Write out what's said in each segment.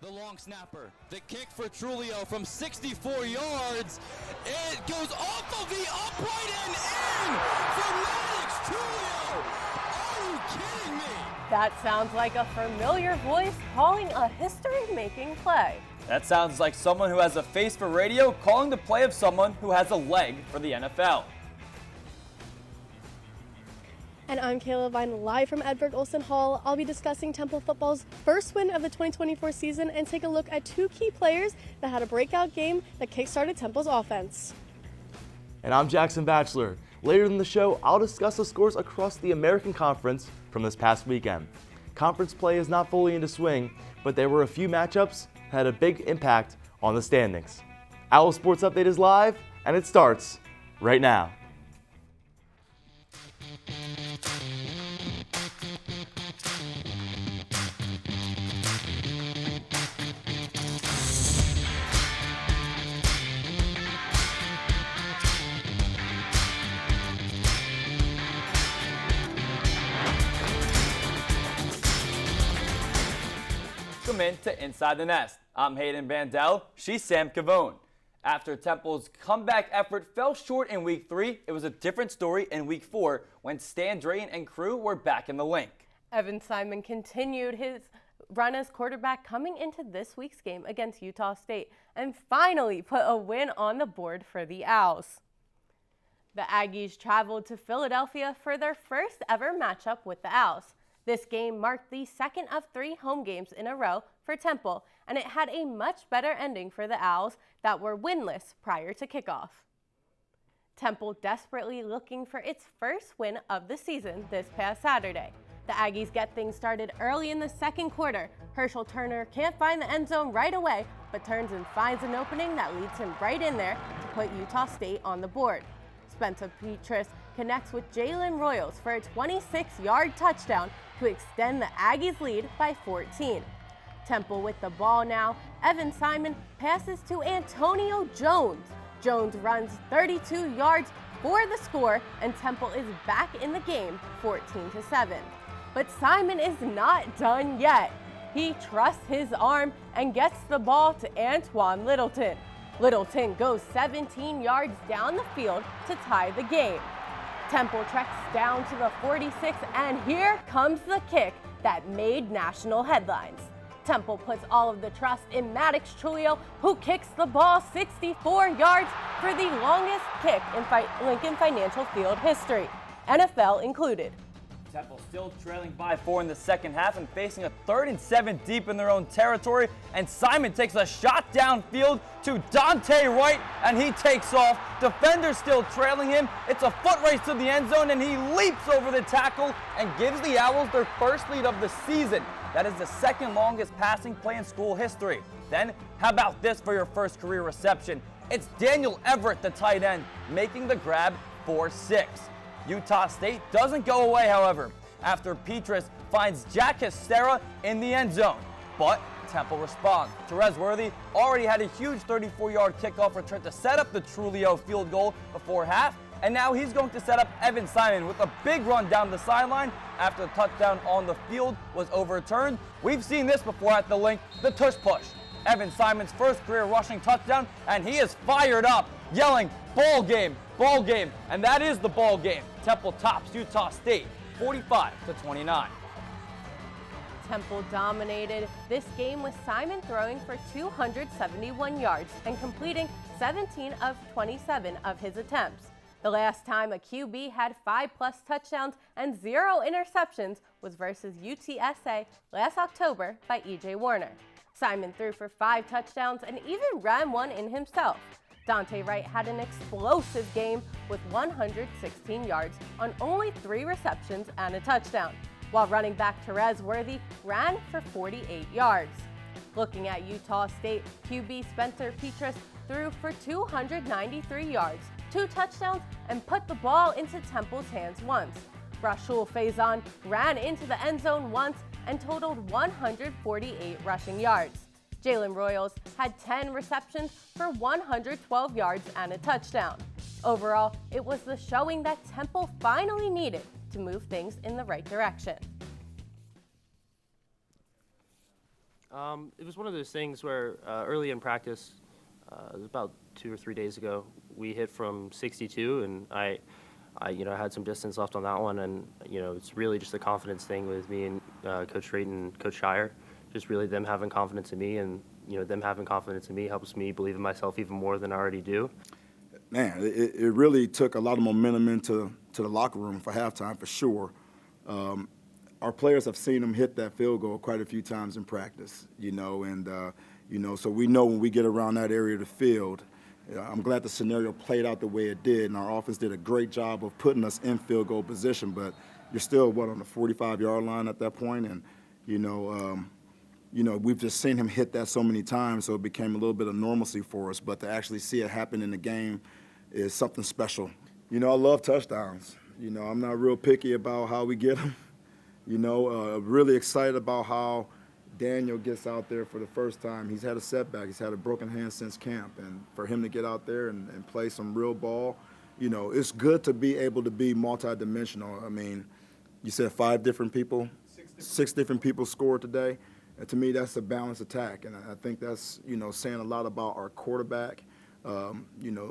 the long snapper. The kick for Trulio from 64 yards. It goes off of the upright and in for Maddox Trulio. Are you kidding me? That sounds like a familiar voice calling a history-making play. That sounds like someone who has a face for radio calling the play of someone who has a leg for the NFL. And I'm Kayla Vine, live from Edward Olson Hall. I'll be discussing Temple football's first win of the 2024 season and take a look at two key players that had a breakout game that kickstarted Temple's offense. And I'm Jackson Batchelor. Later in the show, I'll discuss the scores across the American Conference from this past weekend. Conference play is not fully into swing, but there were a few matchups that had a big impact on the standings. Owl Sports Update is live, and it starts right now. Welcome into Inside the Nest. I'm Hayden Vandell. She's Sam Cavone. After Temple's comeback effort fell short in Week 3, it was a different story in Week 4 when Stan Drayton and crew were back in the link. Evan Simon continued his run as quarterback coming into this week's game against Utah State and finally put a win on the board for the Owls. The Aggies traveled to Philadelphia for their first ever matchup with the Owls. This game marked the second of 3 home games in a row for Temple, and it had a much better ending for the Owls that were winless prior to kickoff. Temple desperately looking for its first win of the season this past Saturday. The Aggies get things started early in the second quarter. Herschel Turner can't find the end zone right away, but turns and finds an opening that leads him right in there to put Utah State on the board. Spencer Petras connects with Jalen Royals for a 26-yard touchdown to extend the Aggies' lead by 14. Temple with the ball now. Evan Simon passes to Antonio Jones. Jones runs 32 yards for the score, and Temple is back in the game 14-7. But Simon is not done yet. He trusts his arm and gets the ball to Antoine Littleton. Littleton goes 17 yards down the field to tie the game. Temple treks down to the 46, and here comes the kick that made national headlines. Temple puts all of the trust in Maddox Trulio, who kicks the ball 64 yards for the longest kick in Lincoln Financial Field history, NFL included. Temple still trailing by 4 in the second half and facing a 3rd and 7 deep in their own territory, and Simon takes a shot downfield to Dante Wright, and he takes off. Defenders still trailing him. It's a foot race to the end zone, and he leaps over the tackle and gives the Owls their first lead of the season. That is the second longest passing play in school history. Then, how about this for your first career reception? It's Daniel Everett, the tight end, making the grab for 6. Utah State doesn't go away, however, after Petras finds Jack Hestera in the end zone. But Temple responds. Terez Worthy already had a huge 34-yard kickoff return to set up the Trulio field goal before half, and now he's going to set up Evan Simon with a big run down the sideline after the touchdown on the field was overturned. We've seen this before at the link, the tush push. Evan Simon's first career rushing touchdown, and he is fired up, yelling, "Ball game, ball game," and that is the ball game. Temple tops Utah State 45-29. Temple dominated this game with Simon throwing for 271 yards and completing 17 of 27 of his attempts. The last time a QB had 5+ touchdowns and 0 interceptions was versus UTSA last October by E.J. Warner. Simon threw for 5 touchdowns and even ran one in himself. Dante Wright had an explosive game with 116 yards on only 3 receptions and a touchdown, while running back Terez Worthy ran for 48 yards. Looking at Utah State, QB Spencer Petras threw for 293 yards, 2 touchdowns, and put the ball into Temple's hands once. Rashul Faison ran into the end zone once and totaled 148 rushing yards. Jalen Royals had 10 receptions for 112 yards and a touchdown. Overall, it was the showing that Temple finally needed to move things in the right direction. It was one of those things where early in practice, it was about 2 or 3 days ago, we hit from 62, and I had some distance left on that one, and it's really just a confidence thing with me and Coach Drayton and Coach Shire. Just really them having confidence in me, and them having confidence in me helps me believe in myself even more than I already do. Man, it really took a lot of momentum into the locker room for halftime for sure. Our players have seen them hit that field goal quite a few times in practice, so we know when we get around that area of the field. I'm glad the scenario played out the way it did, and our offense did a great job of putting us in field goal position. But you're still on the 45-yard line at that point, and we've just seen him hit that so many times, so it became a little bit of normalcy for us. But to actually see it happen in the game is something special. I love touchdowns. I'm not real picky about how we get them. Really excited about how Daniel gets out there for the first time. He's had a setback. He's had a broken hand since camp. And for him to get out there and play some real ball, it's good to be able to be multidimensional. I mean, you said 5 different people, 6 different people scored today. And to me, that's a balanced attack. And I think that's, saying a lot about our quarterback,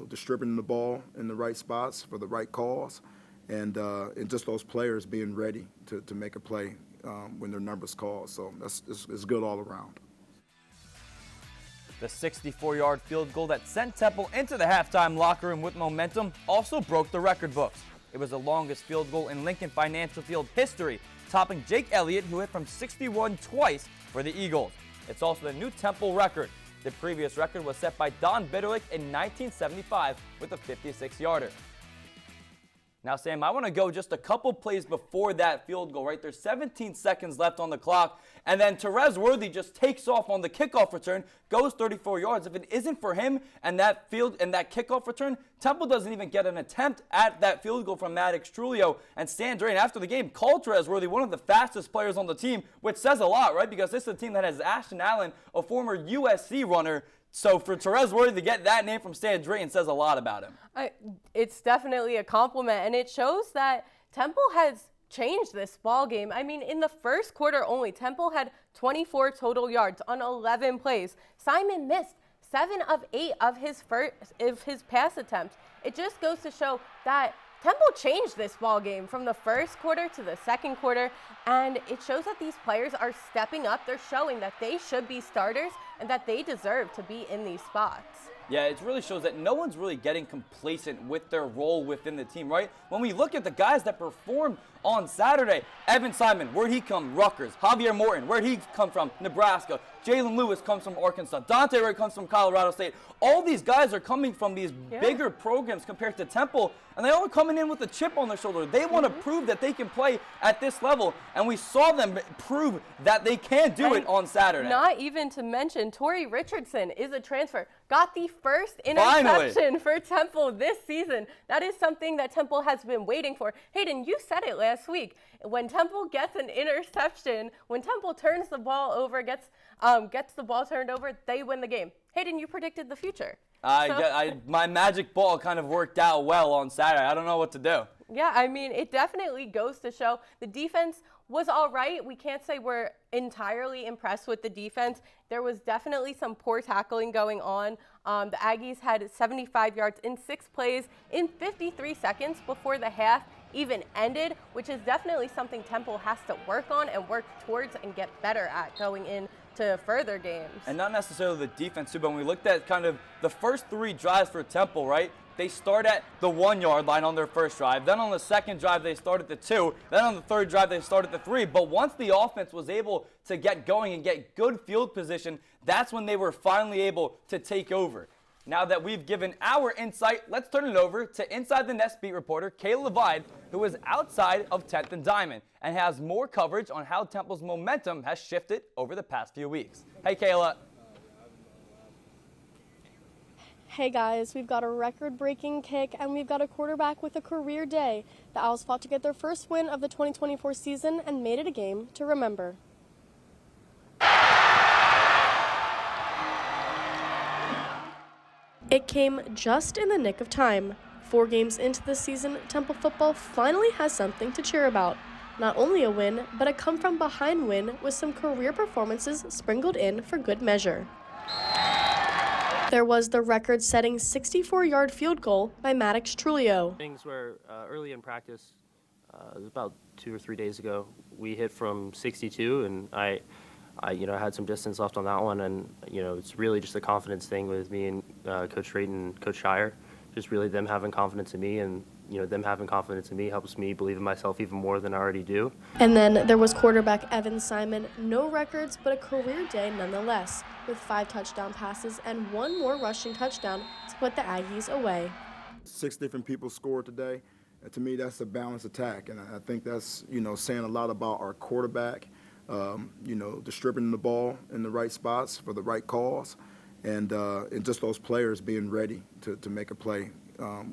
distributing the ball in the right spots for the right calls. And just those players being ready to make a play when their number's called. So it's good all around. The 64-yard field goal that sent Temple into the halftime locker room with momentum also broke the record books. It was the longest field goal in Lincoln Financial Field history, topping Jake Elliott, who hit from 61 twice for the Eagles. It's also the new Temple record. The previous record was set by Don Bitterlich in 1975 with a 56-yarder. Now, Sam, I want to go just a couple plays before that field goal, right? There's 17 seconds left on the clock, and then Terez Worthy just takes off on the kickoff return, goes 34 yards. If it isn't for him and that kickoff return, Temple doesn't even get an attempt at that field goal from Maddox Trulio. And Stan Drayton, after the game, called Terez Worthy one of the fastest players on the team, which says a lot, right? Because this is a team that has Ashton Allen, a former USC runner. So for Terez Worthy to get that name from Stan Drayton says a lot about him. It's definitely a compliment, and it shows that Temple has changed this ball game. I mean, in the first quarter only, Temple had 24 total yards on 11 plays. Simon missed 7 of 8 of his pass attempts. It just goes to show that Temple changed this ball game from the first quarter to the second quarter, and it shows that these players are stepping up. They're showing that they should be starters and that they deserve to be in these spots. Yeah, it really shows that no one's really getting complacent with their role within the team, right? When we look at the guys that performed on Saturday, Evan Simon, where'd he come? Rutgers. Javier Morton, where'd he come from? Nebraska. Jalen Lewis comes from Arkansas. Dante Wright comes from Colorado State. All these guys are coming from these bigger programs compared to Temple, and they all are coming in with a chip on their shoulder. They want to prove that they can play at this level, and we saw them prove that they can do it on Saturday. Not even to mention, Torrey Richardson is a transfer. Got the first interception for Temple this season. That is something that Temple has been waiting for. Hayden, you said it last week. When Temple gets an interception, when Temple turns the ball over, gets the ball turned over, they win the game. Hayden, you predicted the future. My magic ball kind of worked out well on Saturday. I don't know what to do. Yeah, I mean, it definitely goes to show the defense was all right. We can't say we're entirely impressed with the defense. There was definitely some poor tackling going on. The Aggies had 75 yards in 6 plays in 53 seconds before the half even ended, which is definitely something Temple has to work on and work towards and get better at going into further games. And not necessarily the defense, too, but when we looked at kind of the first 3 drives for Temple, right? They start at the 1-yard line on their first drive. Then on the second drive, they start at the 2. Then on the third drive, they start at the 3. But once the offense was able to get going and get good field position, that's when they were finally able to take over. Now that we've given our insight, let's turn it over to Inside the Nest beat reporter Kayla Levine, who is outside of 10th and Diamond and has more coverage on how Temple's momentum has shifted over the past few weeks. Hey, Kayla. Hey guys, we've got a record-breaking kick and we've got a quarterback with a career day. The Owls fought to get their first win of the 2024 season and made it a game to remember. It came just in the nick of time. 4 games into the season, Temple football finally has something to cheer about. Not only a win, but a come-from-behind win with some career performances sprinkled in for good measure. There was the record-setting 64-yard field goal by Maddox Trulio. Things where early in practice, it was about 2 or 3 days ago, we hit from 62, and I had some distance left on that one, and it's really just a confidence thing with me and Coach Drayton and Coach Shire. Just really them having confidence in me, and them having confidence in me helps me believe in myself even more than I already do. And then there was quarterback Evan Simon. No records, but a career day nonetheless, with 5 touchdown passes and 1 more rushing touchdown to put the Aggies away. 6 different people scored today. To me, that's a balanced attack, and I think that's saying a lot about our quarterback. Distributing the ball in the right spots for the right calls, and just those players being ready to make a play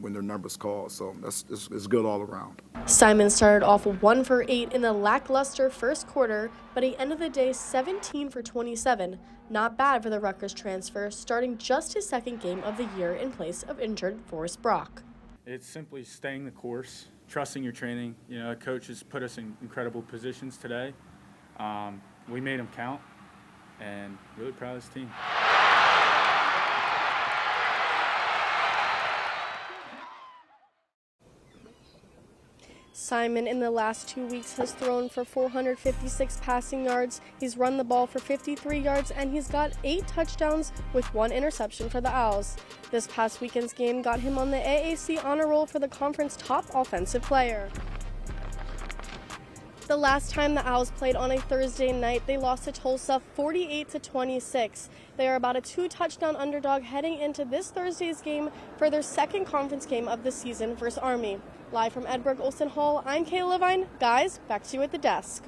when their number's called. So it's good all around. Simon started off 1 for 8 in the lackluster first quarter, but he ended the day 17 for 27. Not bad for the Rutgers transfer, starting just his 2nd game of the year in place of injured Forrest Brock. It's simply staying the course, trusting your training. The coach has put us in incredible positions today. We made them count, and really proud of this team. Simon in the last 2 weeks has thrown for 456 passing yards. He's run the ball for 53 yards, and he's got 8 touchdowns with 1 interception for the Owls. This past weekend's game got him on the AAC honor roll for the conference top offensive player. The last time the Owls played on a Thursday night, they lost to Tulsa 48-26. They are about a 2-touchdown underdog heading into this Thursday's game for their 2nd conference game of the season versus Army. Live from Edberg Olson Hall, I'm Kayla Levine. Guys, back to you at the desk.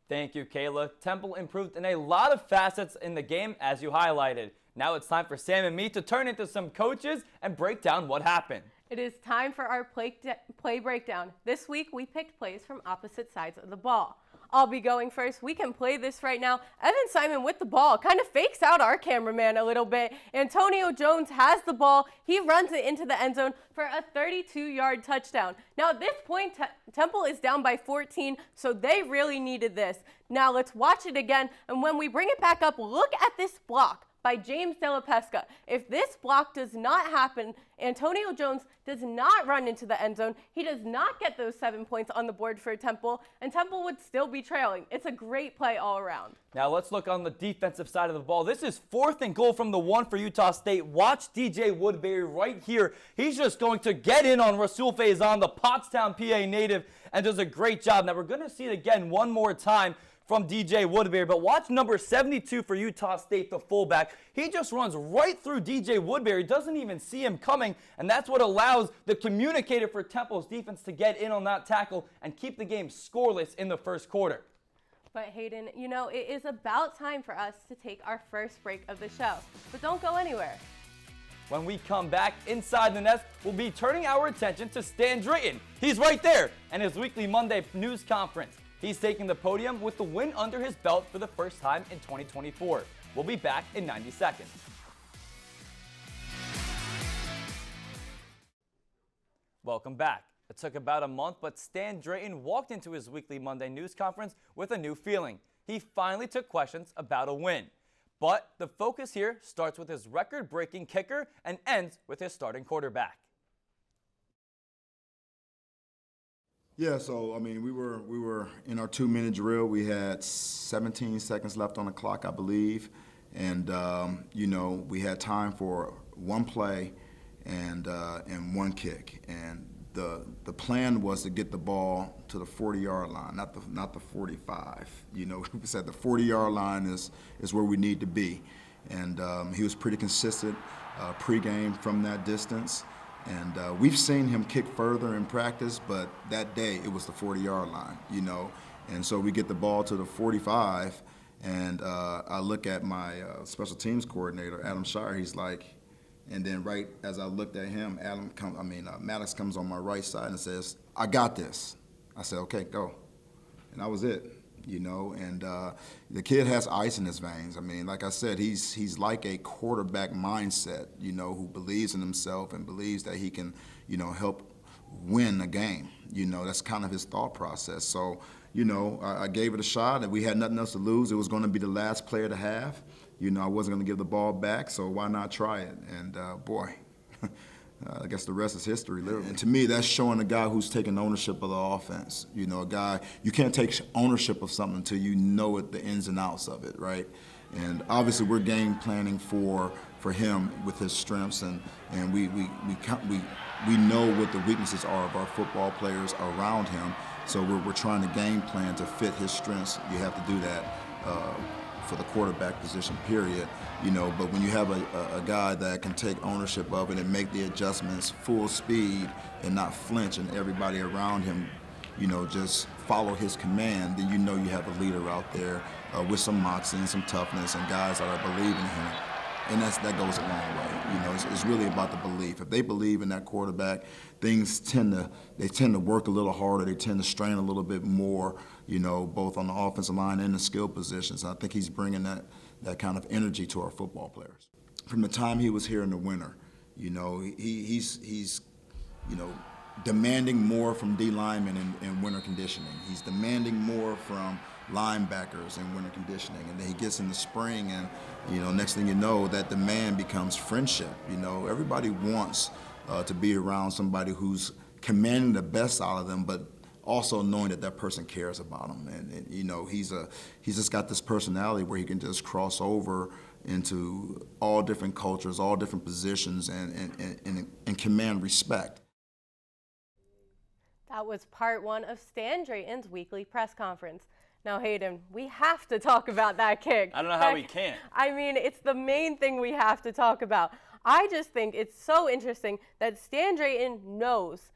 Thank you, Kayla. Temple improved in a lot of facets in the game, as you highlighted. Now it's time for Sam and me to turn into some coaches and break down what happened. It is time for our play breakdown. This week, we picked plays from opposite sides of the ball. I'll be going first. We can play this right now. Evan Simon with the ball kind of fakes out our cameraman a little bit. Antonio Jones has the ball. He runs it into the end zone for a 32-yard touchdown. Now at this point, Temple is down by 14, so they really needed this. Now let's watch it again, and when we bring it back up, look at this block by James Della Pesca. If this block does not happen, Antonio Jones does not run into the end zone. He does not get those 7 points on the board for Temple, and Temple would still be trailing. It's a great play all around. Now let's look on the defensive side of the ball. This is 4th and goal from the 1 for Utah State. Watch DJ Woodbury right here. He's just going to get in on Rasul Faison, the Pottstown, PA native, and does a great job. Now we're going to see it again one more time from DJ Woodbury, but watch number 72 for Utah State, the fullback. He just runs right through DJ Woodbury, doesn't even see him coming, and that's what allows the communicator for Temple's defense to get in on that tackle and keep the game scoreless in the first quarter. But Hayden, it is about time for us to take our first break of the show, but don't go anywhere. When we come back inside the nest, we'll be turning our attention to Stan Drayton. He's right there, and his weekly Monday news conference. He's taking the podium with the win under his belt for the first time in 2024. We'll be back in 90 seconds. Welcome back. It took about a month, but Stan Drayton walked into his weekly Monday news conference with a new feeling. He finally took questions about a win. But the focus here starts with his record-breaking kicker and ends with his starting quarterback. Yeah, so we were in our 2-minute drill. We had 17 seconds left on the clock, I believe, and we had time for 1 play and 1 kick. And the plan was to get the ball to the 40-yard line, not the 45. We said the 40-yard line is where we need to be, and he was pretty consistent pregame from that distance. And we've seen him kick further in practice, but that day it was the 40-yard line, And so we get the ball to the 45, and I look at my special teams coordinator, Adam Shire. He's like, and then right as I looked at him, Maddox comes on my right side and says, "I got this." I said, "Okay, go," and that was it. And the kid has ice in his veins. Like I said, he's like a quarterback mindset, who believes in himself and believes that he can, help win a game. You know, that's kind of his thought process. So, you know, I gave it a shot, and we had nothing else to lose. It was going to be the last play of the half. You know, I wasn't going to give the ball back, so why not try it? And boy, I guess the rest is history, literally. And to me, that's showing a guy who's taking ownership of the offense. You know, a guy, you can't take ownership of something until you know it, the ins and outs of it, right? And obviously, we're game planning for him with his strengths, and we know what the weaknesses are of our football players around him. So we're trying to game plan to fit his strengths. You have to do that for the quarterback position, period. You know, but when you have a guy that can take ownership of it and make the adjustments full speed and not flinch, and everybody around him, you know, just follow his command, then you know you have a leader out there with some moxie and some toughness and guys that are believing in him. And that goes a long way. You know, it's really about the belief. If they believe in that quarterback, things tend to work a little harder. They tend to strain a little bit more, you know, both on the offensive line and the skill positions. I think he's bringing that kind of energy to our football players. From the time he was here in the winter, you know, he's you know, demanding more from D linemen in winter conditioning. He's demanding more from linebackers in winter conditioning, and then he gets in the spring, and you know, next thing you know, that demand becomes friendship. You know, everybody wants to be around somebody who's commanding the best out of them, but also knowing that person cares about them. And you know, he's just got this personality where he can just cross over into all different cultures, all different positions, and command respect. That was part one of Stan Drayton's weekly press conference. Now, Hayden, we have to talk about that kick. I don't know how we can't. I mean, it's the main thing we have to talk about. I just think it's so interesting that Stan Drayton knows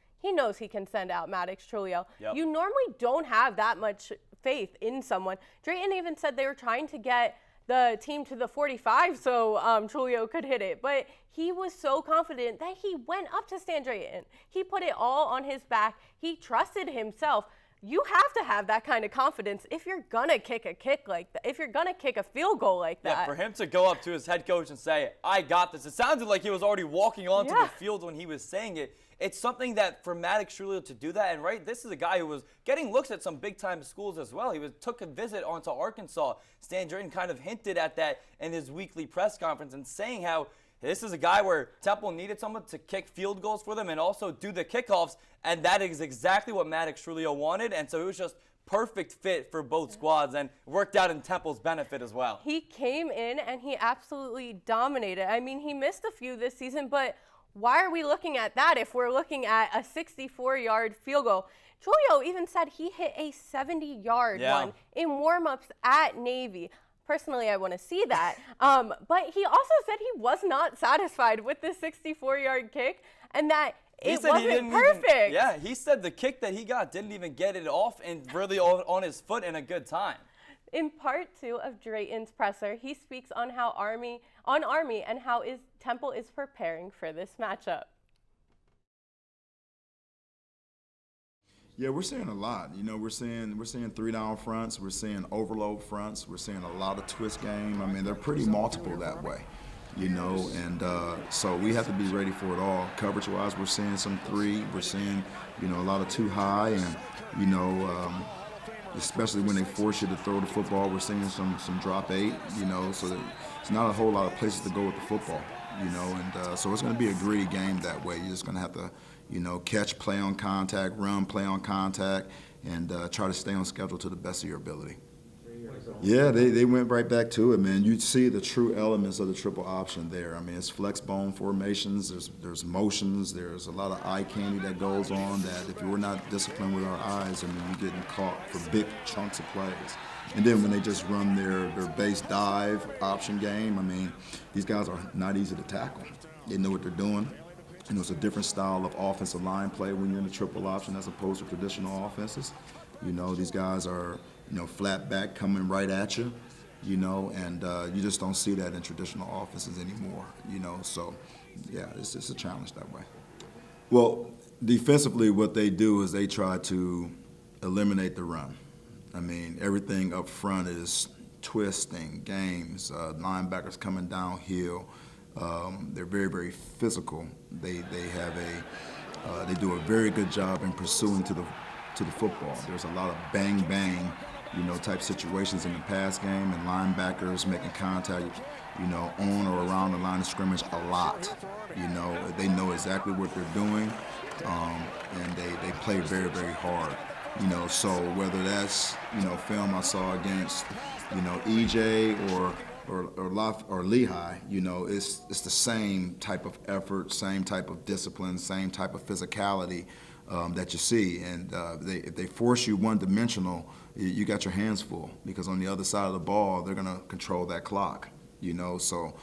he can send out Maddox Trulio. Yep. You normally don't have that much faith in someone. Drayton even said they were trying to get the team to the 45 so Trulio could hit it. But he was so confident that he went up to Stan Drayton. He put it all on his back. He trusted himself. You have to have that kind of confidence if you're going to kick a kick like that, if you're going to kick a field goal like that. Yeah, for him to go up to his head coach and say, I got this. It sounded like he was already walking onto the field when he was saying it. It's something that for Maddox Trulio to do that, and right, this is a guy who was getting looks at some big-time schools as well. He took a visit onto Arkansas. Stan Drayton kind of hinted at that in his weekly press conference and saying how this is a guy where Temple needed someone to kick field goals for them and also do the kickoffs, and that is exactly what Maddox Trulio wanted, and so it was just perfect fit for both squads and worked out in Temple's benefit as well. He came in and he absolutely dominated. I mean, he missed a few this season, but why are we looking at that if we're looking at a 64-yard field goal? Trulio even said he hit a 70-yard one in warm-ups at Navy. Personally, I want to see that. But he also said he was not satisfied with the 64-yard kick and that it wasn't perfect. He said the kick that he got didn't even get it off and really on his foot in a good time. In part two of Drayton's presser, he speaks on how Army and how Temple is preparing for this matchup. Yeah, we're seeing a lot. You know, we're seeing 3-down fronts, we're seeing overload fronts, we're seeing a lot of twist game. I mean, they're pretty multiple that way, you know, and so we have to be ready for it all. Coverage-wise, we're seeing some 3, we're seeing, you know, a lot of too high, and, you know, especially when they force you to throw the football, we're seeing some drop 8, you know, so there's not a whole lot of places to go with the football, you know, and so it's going to be a gritty game that way. You're just going to have to, you know, catch, play on contact, run, play on contact, and try to stay on schedule to the best of your ability. Yeah, they went right back to it, man. You see the true elements of the triple option there. I mean, it's flex bone formations, there's motions, there's a lot of eye candy that goes on that if we're not disciplined with our eyes, I mean, you're getting caught for big chunks of plays. And then when they just run their base dive option game, I mean, these guys are not easy to tackle. They know what they're doing. You know, it's a different style of offensive line play when you're in the triple option as opposed to traditional offenses. You know, these guys are, you know, flat back coming right at you, you know, and you just don't see that in traditional offenses anymore, you know. So, yeah, it's a challenge that way. Well, defensively, what they do is they try to eliminate the run. I mean, everything up front is twisting, games, linebackers coming downhill. They're very, very physical. They have They do a very good job in pursuing to the football. There's a lot of bang bang, type situations in the pass game, and linebackers making contact, on or around the line of scrimmage a lot. They know exactly what they're doing, and they play very, very hard. So whether that's film I saw against EJ or Lehigh, it's the same type of effort, same type of discipline, same type of physicality that you see. And if they force you one-dimensional, you got your hands full, because on the other side of the ball, they're going to control that clock. So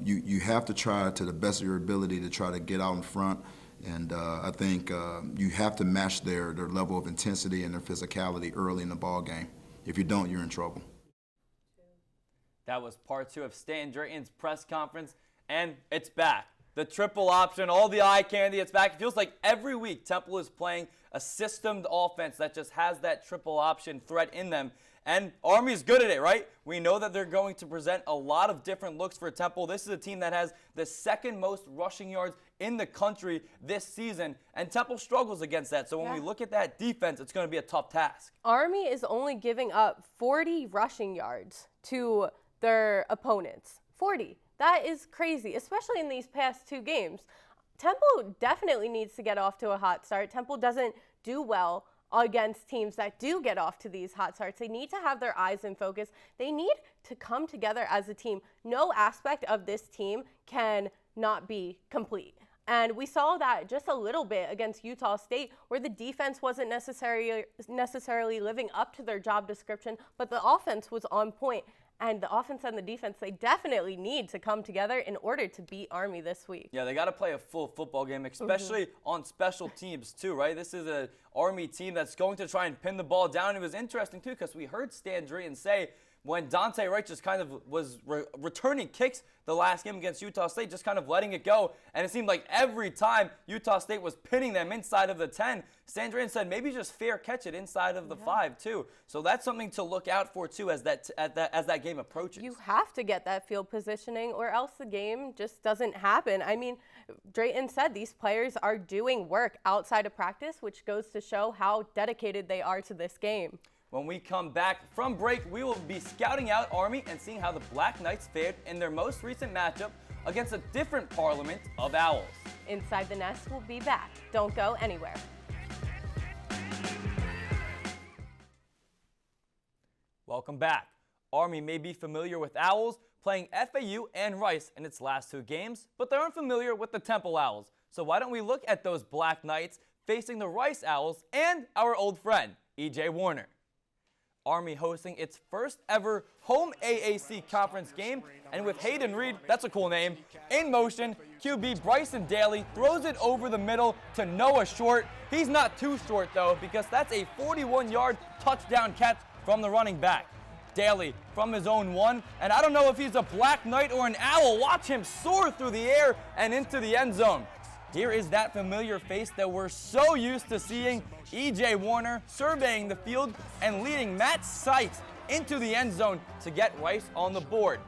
you have to try to the best of your ability to try to get out in front. And I think you have to match their level of intensity and their physicality early in the ball game. If you don't, you're in trouble. That was part 2 of Stan Drayton's press conference, and it's back. The triple option, all the eye candy, it's back. It feels like every week Temple is playing a systemed offense that just has that triple option threat in them. And Army's good at it, right? We know that they're going to present a lot of different looks for Temple. This is a team that has the second most rushing yards in the country this season, and Temple struggles against that. So when we look at that defense, it's going to be a tough task. Army is only giving up 40 rushing yards to their opponents. 40. That is crazy, especially in these past 2 games. Temple definitely needs to get off to a hot start. Temple doesn't do well against teams that do get off to these hot starts. They need to have their eyes in focus. They need to come together as a team. No aspect of this team can not be complete. And we saw that just a little bit against Utah State, where the defense wasn't necessarily living up to their job description, but the offense was on point. And the offense and the defense, they definitely need to come together in order to beat Army this week. Yeah, they got to play a full football game, especially on special teams too, right? This is an Army team that's going to try and pin the ball down. It was interesting too, because we heard Stan Drayton say when Dante Wright just kind of was returning kicks the last game against Utah State, just kind of letting it go. And it seemed like every time Utah State was pinning them inside of the 10, Stan Drayton said maybe just fair catch it inside of the 5 too. So that's something to look out for too as that game approaches. You have to get that field positioning, or else the game just doesn't happen. I mean, Drayton said these players are doing work outside of practice, which goes to show how dedicated they are to this game. When we come back from break, we will be scouting out Army and seeing how the Black Knights fared in their most recent matchup against a different parliament of Owls. Inside the Nest will be back. Don't go anywhere. Welcome back. Army may be familiar with Owls playing FAU and Rice in its last 2 games, but they're unfamiliar with the Temple Owls. So why don't we look at those Black Knights facing the Rice Owls and our old friend, E.J. Warner. Army hosting its first ever home AAC conference game, and with Hayden Reed, that's a cool name, in motion, QB Bryson Daly throws it over the middle to Noah Short. He's not too short though, because that's a 41-yard touchdown catch from the running back. Daly from his own 1, and I don't know if he's a Black Knight or an Owl. Watch him soar through the air and into the end zone. Here is that familiar face that we're so used to seeing, E.J. Warner surveying the field and leading Matt Sykes into the end zone to get Rice on the board.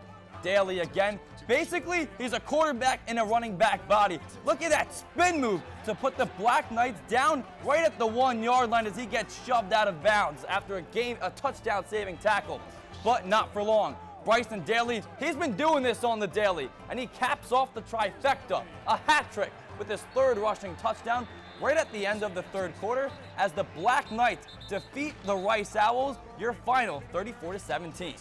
Daly again, basically he's a quarterback in a running back body. Look at that spin move to put the Black Knights down right at the 1-yard line as he gets shoved out of bounds after a touchdown saving tackle, but not for long. Bryson Daly, he's been doing this on the daily, and he caps off the trifecta, a hat trick, with his 3rd rushing touchdown right at the end of the 3rd quarter as the Black Knights defeat the Rice Owls, your final 34-17.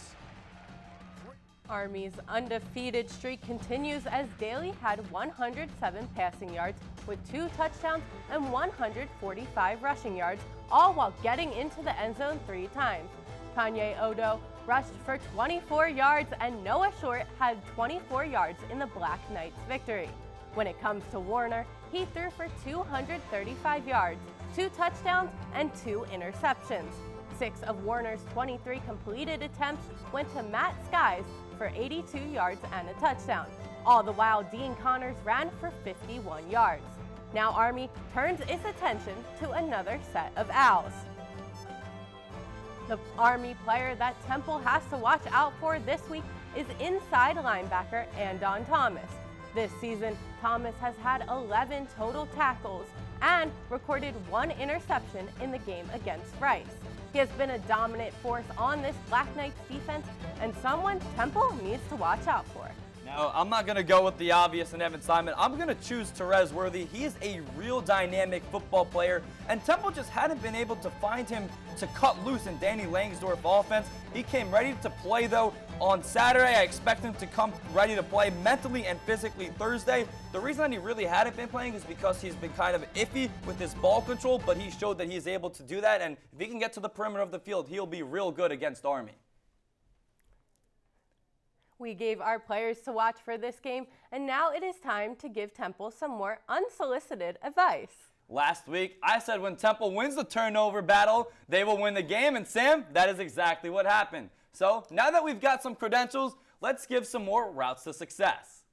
Army's undefeated streak continues as Daly had 107 passing yards with 2 touchdowns and 145 rushing yards, all while getting into the end zone 3 times. Kanye Odo rushed for 24 yards and Noah Short had 24 yards in the Black Knights' victory. When it comes to Warner, he threw for 235 yards, 2 touchdowns, and 2 interceptions. 6 of Warner's 23 completed attempts went to Matt Skies for 82 yards and a touchdown. All the while, Dean Connors ran for 51 yards. Now Army turns its attention to another set of Owls. The Army player that Temple has to watch out for this week is inside linebacker Andon Thomas. This season, Thomas has had 11 total tackles and recorded 1 interception in the game against Rice. He has been a dominant force on this Black Knights defense and someone Temple needs to watch out for. Now, I'm not going to go with the obvious in Evan Simon. I'm going to choose Terez Worthy. He is a real dynamic football player, and Temple just hadn't been able to find him to cut loose in Danny Langsdorff offense. He came ready to play, though, on Saturday. I expect him to come ready to play mentally and physically Thursday. The reason that he really hadn't been playing is because he's been kind of iffy with his ball control, but he showed that he's able to do that, and if he can get to the perimeter of the field, he'll be real good against Army. We gave our players to watch for this game, and now it is time to give Temple some more unsolicited advice. Last week, I said when Temple wins the turnover battle, they will win the game, and Sam, that is exactly what happened. So, now that we've got some credentials, let's give some more routes to success.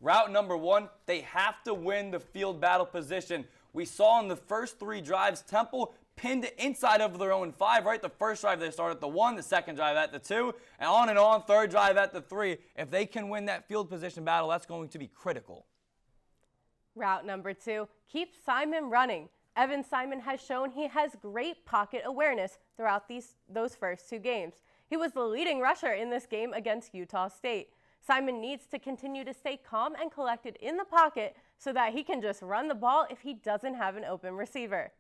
Route number 1, they have to win the field battle position. We saw in the first 3 drives, Temple pinned inside of their own 5, right? The first drive they start at the 1, the second drive at the 2, and on, third drive at the 3. If they can win that field position battle, that's going to be critical. Route number 2, keep Simon running. Evan Simon has shown he has great pocket awareness throughout those first 2 games. He was the leading rusher in this game against Utah State. Simon needs to continue to stay calm and collected in the pocket so that he can just run the ball if he doesn't have an open receiver.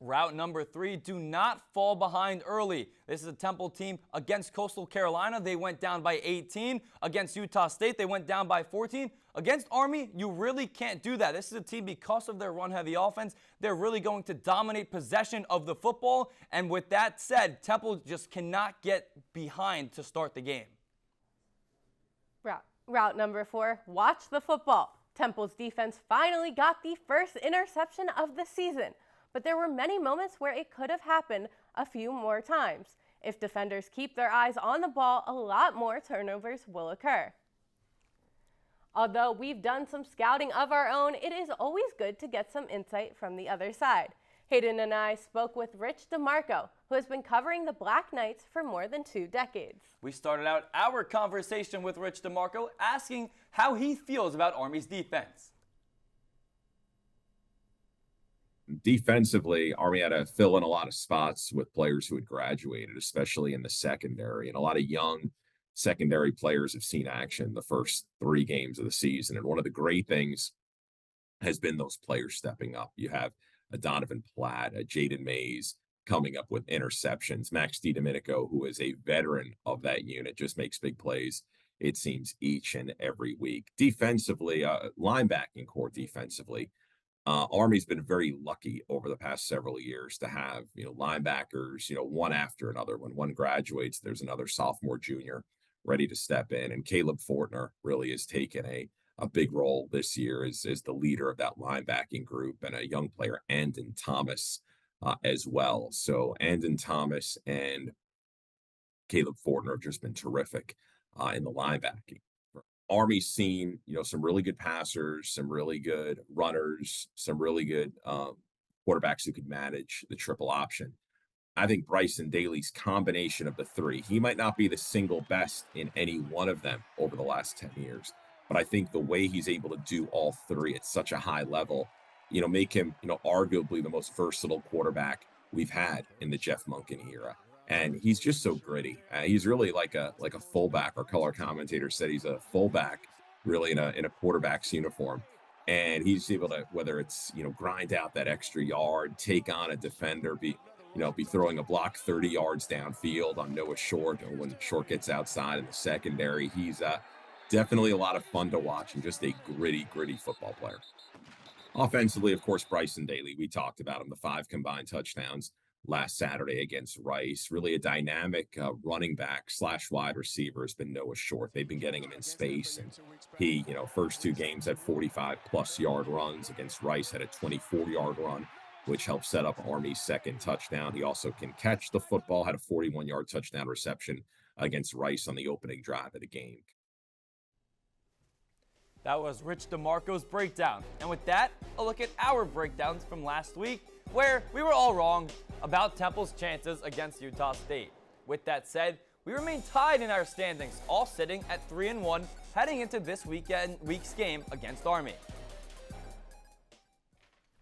Route number 3, do not fall behind early. This is a Temple team against Coastal Carolina. They went down by 18. Against Utah State, they went down by 14. Against Army, you really can't do that. This is a team, because of their run-heavy offense, they're really going to dominate possession of the football. And with that said, Temple just cannot get behind to start the game. Route number 4, watch the football. Temple's defense finally got the first interception of the season, but there were many moments where it could have happened a few more times. If defenders keep their eyes on the ball, a lot more turnovers will occur. Although we've done some scouting of our own, it is always good to get some insight from the other side. Hayden and I spoke with Rich DeMarco, who has been covering the Black Knights for more than 2 decades. We started out our conversation with Rich DeMarco asking how he feels about Army's defense. Defensively, Army had to fill in a lot of spots with players who had graduated, especially in the secondary. And a lot of young secondary players have seen action the first 3 games of the season. And one of the great things has been those players stepping up. You have a Donovan Platt, a Jaden Mays coming up with interceptions. Max DiDomenico, who is a veteran of that unit, just makes big plays, it seems, each and every week. Defensively, linebacking core defensively, Army's been very lucky over the past several years to have, linebackers, one after another. When one graduates, there's another sophomore, junior ready to step in. And Caleb Fortner really has taken a big role this year as the leader of that linebacking group, and a young player, Andon Thomas, as well. So Andon Thomas and Caleb Fortner have just been terrific in the linebacking. Army's seen, some really good passers, some really good runners, some really good quarterbacks who could manage the triple option. I think Bryson Daly's combination of the 3, he might not be the single best in any one of them over the last 10 years, but I think the way he's able to do all 3 at such a high level, make him, arguably the most versatile quarterback we've had in the Jeff Monken era. And he's just so gritty. He's really like a fullback. Our color commentator said he's a fullback, really in a quarterback's uniform. And he's able to, whether it's grind out that extra yard, take on a defender, be throwing a block 30 yards downfield on Noah Short, or when Short gets outside in the secondary. He's definitely a lot of fun to watch, and just a gritty football player. Offensively, of course, Bryson Daly. We talked about him, the 5 combined touchdowns last Saturday against Rice. Really a dynamic running back / wide receiver has been Noah Short. They've been getting him in space, and he, first 2 games had 45+ yard runs. Against Rice had a 24-yard run, which helped set up Army's 2nd touchdown. He also can catch the football, had a 41-yard touchdown reception against Rice on the opening drive of the game. That was Rich DeMarco's breakdown. And with that, a look at our breakdowns from last week, where we were all wrong about Temple's chances against Utah State. With that said, we remain tied in our standings, all sitting at 3-1 heading into this week's game against Army.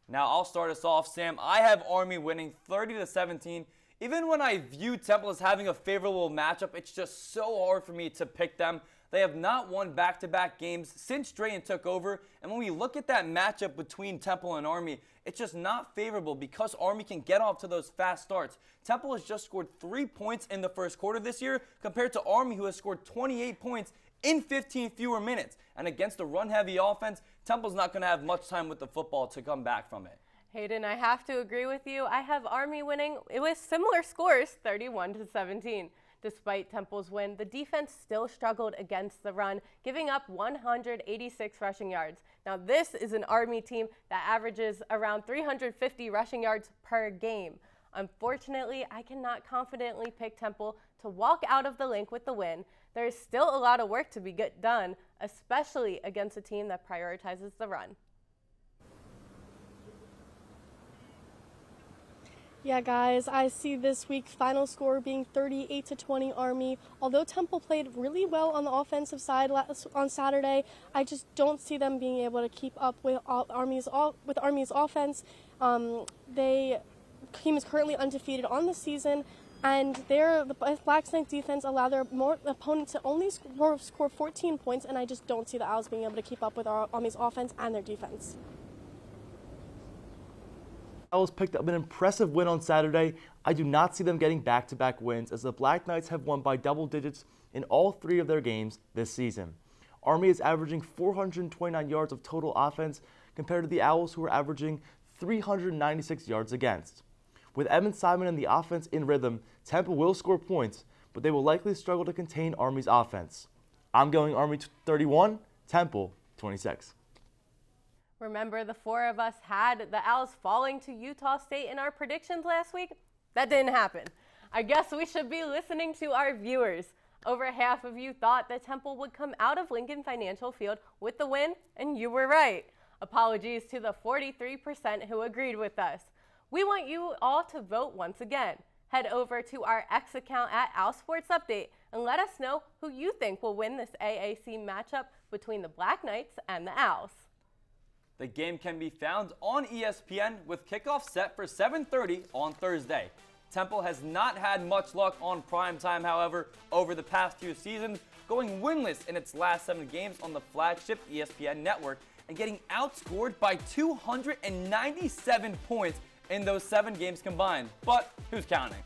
Now I'll start us off, Sam. I have Army winning 30-17. Even when I view Temple as having a favorable matchup, it's just so hard for me to pick them. They have not won back-to-back games since Drayton took over, and when we look at that matchup between Temple and Army, it's just not favorable because Army can get off to those fast starts. Temple has just scored 3 points in the first quarter this year compared to Army, who has scored 28 points in 15 fewer minutes. And against a run-heavy offense, Temple's not going to have much time with the football to come back from it. Hayden, I have to agree with you. I have Army winning. It was similar scores, 31-17. Despite Temple's win, the defense still struggled against the run, giving up 186 rushing yards. Now, this is an Army team that averages around 350 rushing yards per game. Unfortunately, I cannot confidently pick Temple to walk out of the link with the win. There is still a lot of work to be done, especially against a team that prioritizes the run. Yeah, guys, I see this week's final score being 38-20 Army. Although Temple played really well on the offensive side on Saturday, I just don't see them being able to keep up with Army's offense. The team is currently undefeated on the season, and the Black Knights defense allow their opponent to only score 14 points, and I just don't see the Owls being able to keep up with Army's offense and their defense. Owls picked up an impressive win on Saturday. I do not see them getting back-to-back wins as the Black Knights have won by double digits in all 3 of their games this season. Army is averaging 429 yards of total offense compared to the Owls, who are averaging 396 yards against. With Evan Simon and the offense in rhythm, Temple will score points, but they will likely struggle to contain Army's offense. I'm going Army 31, Temple 26. Remember, the 4 of us had the Owls falling to Utah State in our predictions last week? That didn't happen. I guess we should be listening to our viewers. Over half of you thought that Temple would come out of Lincoln Financial Field with the win, and you were right. Apologies to the 43% who agreed with us. We want you all to vote once again. Head over to our X account at Owl Sports Update and let us know who you think will win this AAC matchup between the Black Knights and the Owls. The game can be found on ESPN with kickoff set for 7:30 on Thursday. Temple has not had much luck on primetime, however, over the past few seasons, going winless in its last 7 games on the flagship ESPN network and getting outscored by 297 points in those 7 games combined. But who's counting?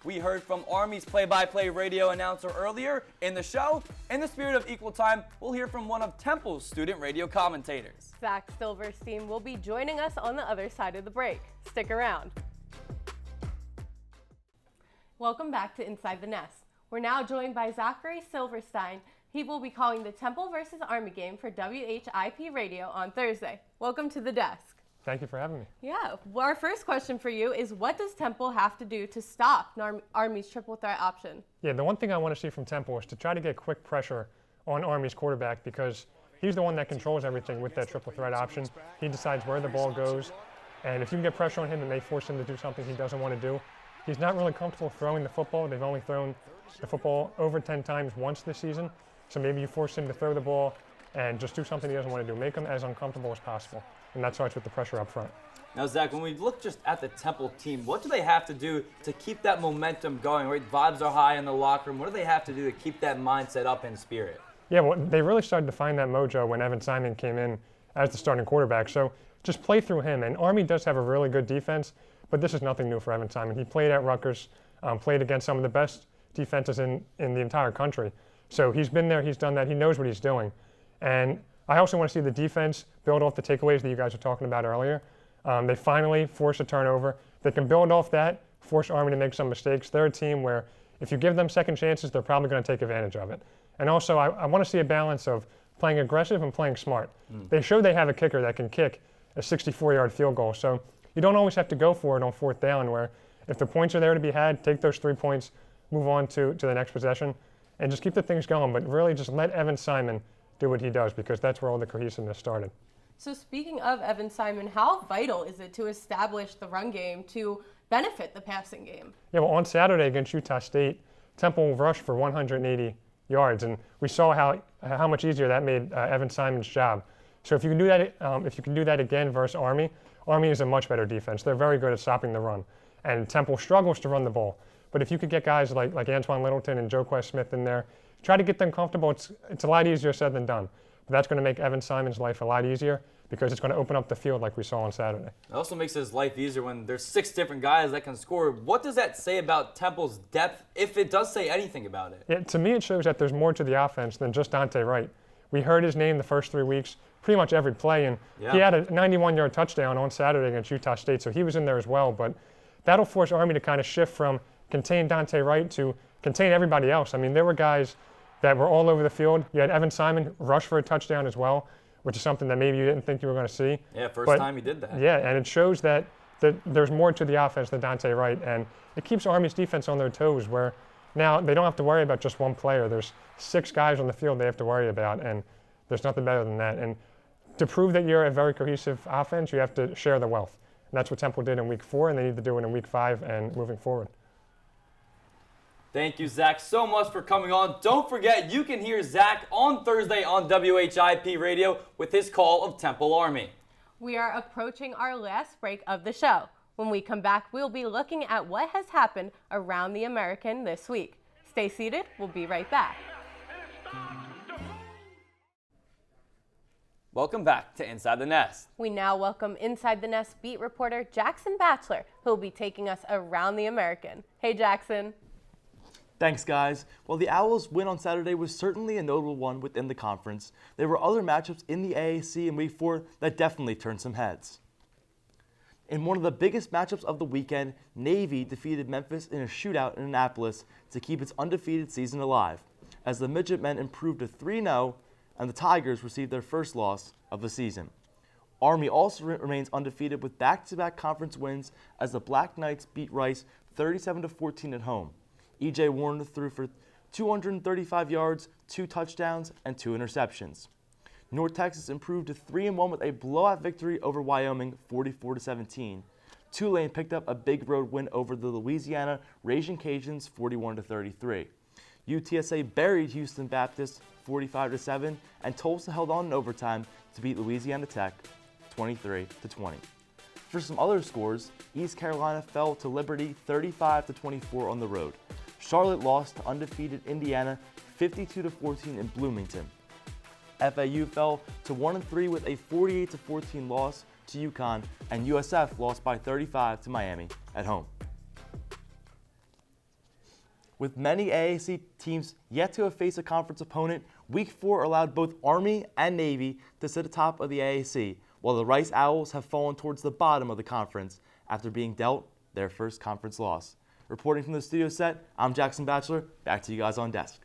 We heard from Army's play-by-play radio announcer earlier in the show. In the spirit of equal time, we'll hear from one of Temple's student radio commentators. Zach Silverstein will be joining us on the other side of the break. Stick around. Welcome back to Inside the Nest. We're now joined by Zachary Silverstein. He will be calling the Temple versus Army game for WHIP Radio on Thursday. Welcome to the desk. Thank you for having me. Yeah, well, our first question for you is, what does Temple have to do to stop Army's triple threat option? Yeah, the one thing I want to see from Temple is to try to get quick pressure on Army's quarterback, because he's the one that controls everything with that triple threat option. He decides where the ball goes, and if you can get pressure on him and they force him to do something he doesn't want to do, he's not really comfortable throwing the football. They've only thrown the football over 10 times once this season, so maybe you force him to throw the ball and just do something he doesn't want to do. Make him as uncomfortable as possible. And that starts with the pressure up front. Now, Zach, when we look just at the Temple team, what do they have to do to keep that momentum going, right? Vibes are high in the locker room. What do they have to do to keep that mindset up in spirit? Yeah, well, they really started to find that mojo when Evan Simon came in as the starting quarterback. So just play through him. And Army does have a really good defense, but this is nothing new for Evan Simon. He played at Rutgers, played against some of the best defenses in the entire country. So he's been there, he's done that, he knows what he's doing. And I also want to see the defense build off the takeaways that you guys were talking about earlier. They finally forced a turnover. They can build off that, force Army to make some mistakes. They're a team where if you give them second chances, they're probably going to take advantage of it. And also, I want to see a balance of playing aggressive and playing smart. They showed they have a kicker that can kick a 64-yard field goal. So you don't always have to go for it on 4th down, where if the points are there to be had, take those 3 points, move on to the next possession, and just keep the things going. But really just let Evan Simon do what he does, because that's where all the cohesiveness started. So speaking of Evan Simon, how vital is it to establish the run game to benefit the passing game? Yeah, well, on Saturday against Utah State, Temple rushed for 180 yards, and we saw how much easier that made Evan Simon's job. So if you can do that again versus Army, Army is a much better defense. They're very good at stopping the run, and Temple struggles to run the ball. But if you could get guys like Antoine Littleton and Joquez Smith in there, try to get them comfortable. It's a lot easier said than done. But that's going to make Evan Simon's life a lot easier because it's going to open up the field like we saw on Saturday. It also makes his life easier when there's 6 different guys that can score. What does that say about Temple's depth, if it does say anything about it? Yeah, to me, it shows that there's more to the offense than just Dante Wright. We heard his name the first 3 weeks, pretty much every play, and he had a 91-yard touchdown on Saturday against Utah State, so he was in there as well. But that'll force Army to kind of shift from contain Dante Wright to contain everybody else. I mean, there were guys that were all over the field. You had Evan Simon rush for a touchdown as well, which is something that maybe you didn't think you were going to see. Yeah, first time he did that. Yeah, and it shows that there's more to the offense than Dante Wright, and it keeps Army's defense on their toes where now they don't have to worry about just one player. There's 6 guys on the field they have to worry about, and there's nothing better than that. And to prove that you're a very cohesive offense, you have to share the wealth. And that's what Temple did in Week 4, and they need to do it in Week 5 and moving forward. Thank you, Zach, so much for coming on. Don't forget, you can hear Zach on Thursday on WHIP Radio with his call of Temple Army. We are approaching our last break of the show. When we come back, we'll be looking at what has happened around the American this week. Stay seated. We'll be right back. Welcome back to Inside the Nest. We now welcome Inside the Nest beat reporter Jackson Batchelor, who will be taking us around the American. Hey, Jackson. Thanks, guys. Well, the Owls' win on Saturday was certainly a notable one within the conference. There were other matchups in the AAC in Week 4 that definitely turned some heads. In one of the biggest matchups of the weekend, Navy defeated Memphis in a shootout in Annapolis to keep its undefeated season alive, as the Midgetmen improved to 3-0 and the Tigers received their first loss of the season. Army also remains undefeated with back-to-back conference wins as the Black Knights beat Rice 37-14 at home. E.J. Warner threw for 235 yards, 2 touchdowns, and 2 interceptions. North Texas improved to 3-1 with a blowout victory over Wyoming, 44-17. Tulane picked up a big road win over the Louisiana Raging Cajuns, 41-33. UTSA buried Houston Baptist, 45-7, and Tulsa held on in overtime to beat Louisiana Tech, 23-20. For some other scores, East Carolina fell to Liberty, 35-24 on the road. Charlotte lost to undefeated Indiana, 52-14 in Bloomington. FAU fell to 1-3 with a 48-14 loss to UConn, and USF lost by 35 to Miami at home. With many AAC teams yet to have faced a conference opponent, Week 4 allowed both Army and Navy to sit atop of the AAC, while the Rice Owls have fallen towards the bottom of the conference after being dealt their first conference loss. Reporting from the studio set, I'm Jackson Batchelor. Back to you guys on desk.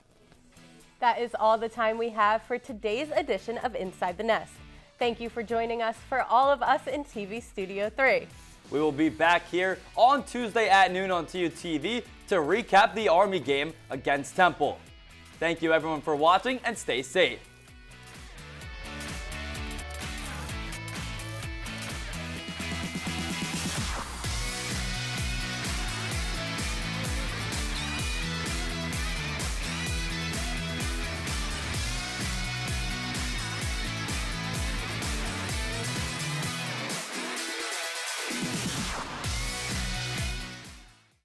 That is all the time we have for today's edition of Inside the Nest. Thank you for joining us for all of us in TV Studio 3. We will be back here on Tuesday at noon on TUTV to recap the Army game against Temple. Thank you everyone for watching and stay safe.